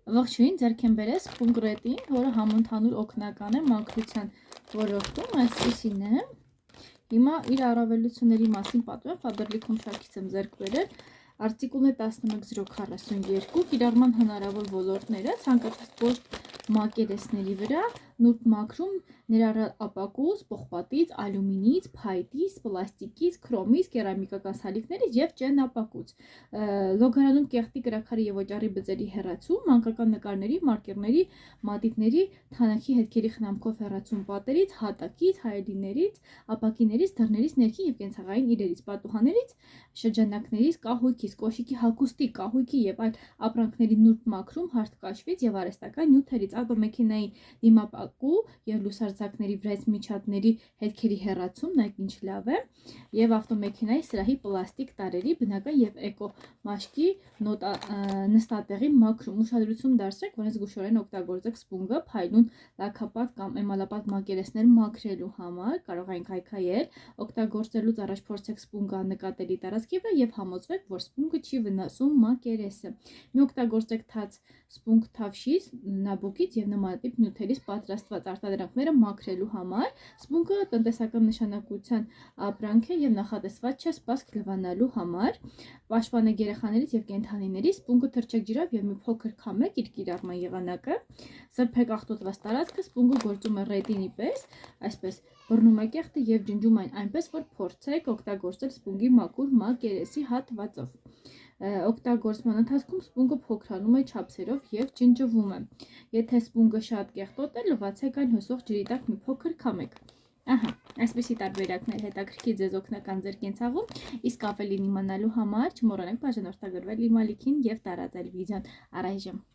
Ողջույն, ձեռք եմ բերել Spunk Red-ին, որը համընդհանուր օգնական է մաքրության ոլորտում, այսպեսին է։ Հիմա իր առավելությունների մասին պատմեմ, Faberlic-ում շարքից եմ ձեռք բերել, արտիկուլն է 11042, կիրառման հնարավոր ոլորտները, ցանկացած կոշտ մակերեսների վրա, նուրբ մաքրում ներառյալ ապակուս, պողպատից, ալյումինից, փայտից, պլաստիկից, քրոմից, կերամիկական սալիկներից եւ ջեն ապակուց։ Լոգարանում կեղտի, կրաքարի եւ օճառի բծերի հեռացում, մանկական նկարների, մարկերների, մատիտների, թանաքի հետքերի խնամքով հեռացում պատերից, հատակից, հայելիներից, ապակիներից, դռներից, ներքին եւ կենցաղային իրերից, պատուհաններից, շրջանակներից, կահույքից, կոշիկի հագուստի, կահույքի եւ այլ ապրանքների նուրբ մաքրում, հարթ կաշվից եւ արհեստական նյութերից, ավտոմեքենայի դիմապակու եւ լուսարձակների վրայից միջատների հետքերի հեռացում, նայեք ինչ լավ է, եւ ավտոմեքենայի սրահի պլաստիկ տարերի, բնական եւ էկո մաշկի նստատեղի մաքրում։ Ուշադրություն դարձրեք, որ զգուշորեն օգտագործեք Spunk-ը փայլուն, լաքապատ կամ էմալապատ մակերեսներ մաքրելու համար, կարող են քայքայել, օգտագործելուց առաջ փորձեք Spunk-ը նկատելի տարածքի վրա եւ համոզվեք, որ Spunk-ը չի վնասում մակերեսը։ Մի օգտագործեք թաց Spunk թավշից, նաբուկից եւ նմանատիպ նյութերից պատրաստված արտադրանքները մաքրելու համար։ Spunk-ը տնտեսական նշանակության ապրանք է եւ նախատեսված չէ սպասք լվանալու համար։ Պաշտպան է երեխաներից եւ կենդանիներից, Spunk-ը թրջեք ջրով եւ մի փոքր քամեք իր կիրառման եղանակը։ Սրբեք աղտոտված տարածքը, Spunk-ը գործում է ռետինի պես, այսպես բռնում է կեղտը եւ ջնջում այն այնպես, որ փորձեք օգտագործել Spunk-ի մաքուր մակերեսի հատվածով։ Օգտագործման ընթացքում Spunk-ը փոքրանում է չափսերով եւ ջնջվում է։ Եթե Spunk-ը շատ կեղտոտ է, լվացեք այն հոսող ջրի տակ մի փոքր քամեք։ Ահա, այսպեսի տարբերակներ հետաքրքիր ձեզ օգնական ձեր կենցաղում, իսկ ավելին իմանալու համար չմոռանաք բաժանորդագրվել իմ ալիքին եւ տարածել վիդեոն առայժմ։